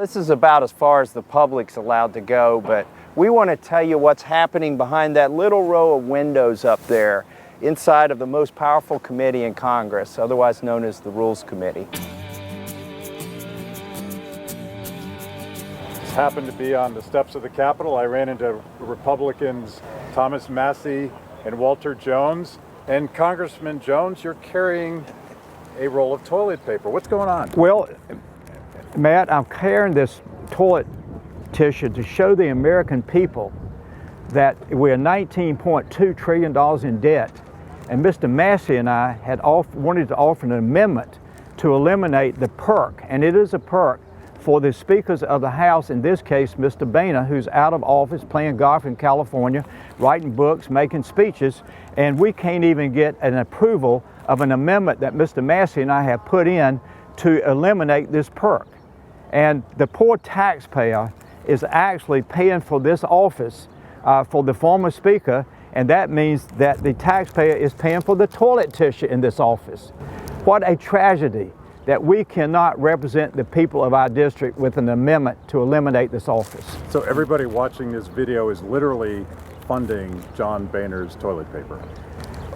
This is about as far as the public's allowed to go, but we want to tell you what's happening behind that little row of windows up there inside of the most powerful committee in Congress, otherwise known as the Rules Committee. Just happened to be on the steps of the Capitol. I ran into Republicans Thomas Massie and Walter Jones. And Congressman Jones, you're carrying a roll of toilet paper. What's going on? Well, Matt, I'm carrying this toilet tissue to show the American people that we're $19.2 trillion in debt. And Mr. Massie and I had wanted to offer an amendment to eliminate the perk, and it is a perk for the speakers of the House, in this case, Mr. Boehner, who's out of office, playing golf in California, writing books, making speeches, and we can't even get an approval of an amendment that Mr. Massie and I have put in to eliminate this perk. And the poor taxpayer is actually paying for this office for the former speaker, and that means that the taxpayer is paying for the toilet tissue in this office. What a tragedy that we cannot represent the people of our district with an amendment to eliminate this office. So everybody watching this video is literally funding John Boehner's toilet paper.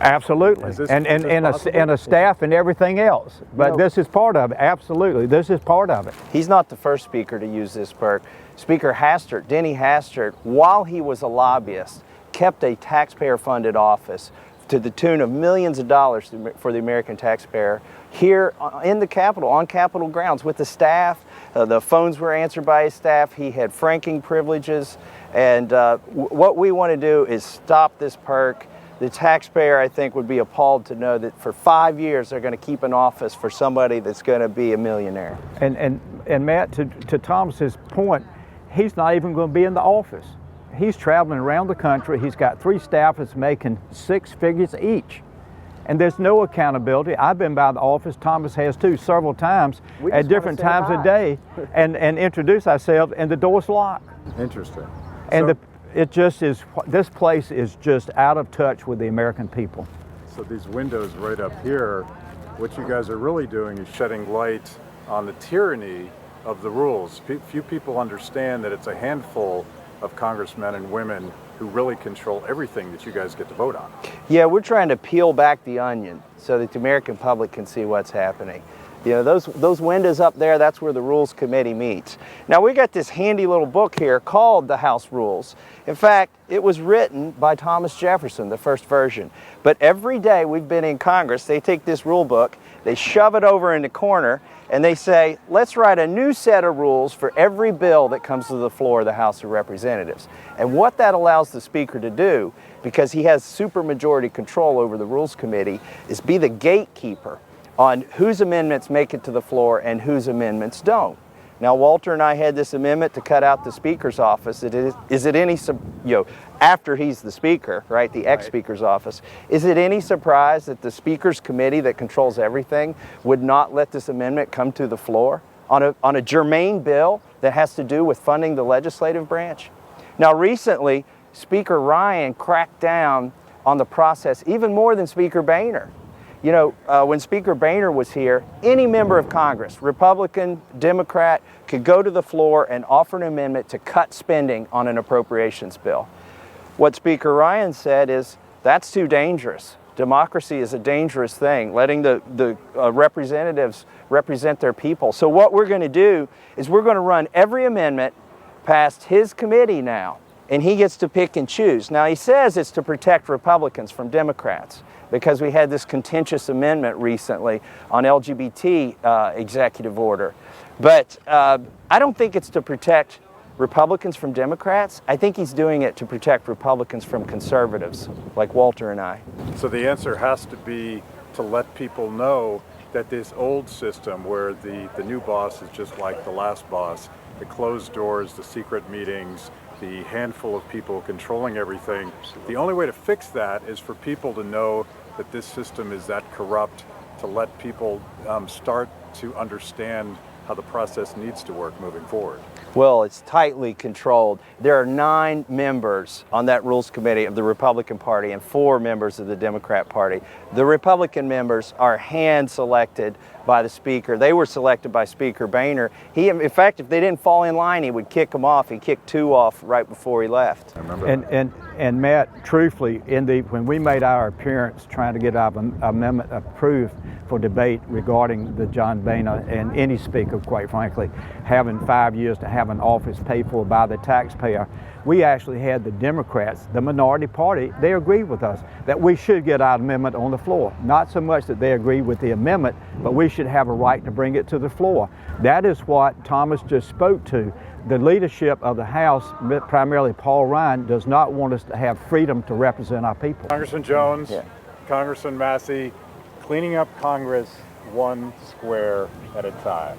Absolutely, and a staff and everything else. But this is part of it. Absolutely, this is part of it. He's not the first speaker to use this perk. Speaker Hastert, Denny Hastert, while he was a lobbyist, kept a taxpayer-funded office to the tune of millions of dollars for the American taxpayer here in the Capitol, on Capitol grounds, with the staff. The phones were answered by his staff. He had franking privileges. And what we want to do is stop this perk. The taxpayer, I think, would be appalled to know that for 5 years they're going to keep an office for somebody that's going to be a millionaire. And Matt, to Thomas's point, he's not even going to be in the office. He's traveling around the country. He's got 3 staffers making 6 figures each. And there's no accountability. I've been by the office, Thomas has too, several times at different times of day and introduce ourselves, and the door's locked. Interesting. And it just is, this place is just out of touch with the American people. So these windows right up here, what you guys are really doing is shedding light on the tyranny of the rules. Few people understand that it's a handful of congressmen and women who really control everything that you guys get to vote on. Yeah, we're trying to peel back the onion so that the American public can see what's happening. You know, those windows up there, that's where the Rules Committee meets. Now, we got this handy little book here called the House Rules. In fact, it was written by Thomas Jefferson, the first version. But every day we've been in Congress, they take this rule book, they shove it over in the corner, and they say, let's write a new set of rules for every bill that comes to the floor of the House of Representatives. And what that allows the Speaker to do, because he has supermajority control over the Rules Committee, is be the gatekeeper on whose amendments make it to the floor and whose amendments don't. Now, Walter and I had this amendment to cut out the Speaker's office. Is it any, after he's the Speaker, right, the ex-Speaker's office, is it any surprise that the Speaker's committee that controls everything would not let this amendment come to the floor on a germane bill that has to do with funding the legislative branch? Now, recently, Speaker Ryan cracked down on the process even more than Speaker Boehner. You know, when Speaker Boehner was here, any member of Congress, Republican, Democrat, could go to the floor and offer an amendment to cut spending on an appropriations bill. What Speaker Ryan said is, that's too dangerous. Democracy is a dangerous thing, letting the representatives represent their people. So what we're going to do is we're going to run every amendment past his committee now, and he gets to pick and choose. Now, he says it's to protect Republicans from Democrats, because we had this contentious amendment recently on LGBT executive order. But I don't think it's to protect Republicans from Democrats. I think he's doing it to protect Republicans from conservatives, like Walter and I. So the answer has to be to let people know that this old system where the new boss is just like the last boss, the closed doors, the secret meetings, the handful of people controlling everything, the only way to fix that is for people to know that this system is that corrupt, to let people start to understand how the process needs to work moving forward. Well, it's tightly controlled. There are 9 members on that Rules Committee of the Republican Party and 4 members of the Democrat Party. The Republican members are hand-selected by the Speaker. They were selected by Speaker Boehner. He, in fact, if they didn't fall in line, he would kick them off. He kicked 2 off right before he left. I remember And Matt, truthfully, when we made our appearance trying to get our amendment approved for debate regarding the John Boehner and any speaker, quite frankly, having 5 years to have an office paid for by the taxpayer, we actually had the Democrats, the minority party, they agreed with us that we should get our amendment on the floor. Not so much that they agreed with the amendment, but we should have a right to bring it to the floor. That is what Thomas just spoke to. The leadership of the House, primarily Paul Ryan, does not want us to have freedom to represent our people. Congressman Jones, Congressman Massie, cleaning up Congress one square at a time.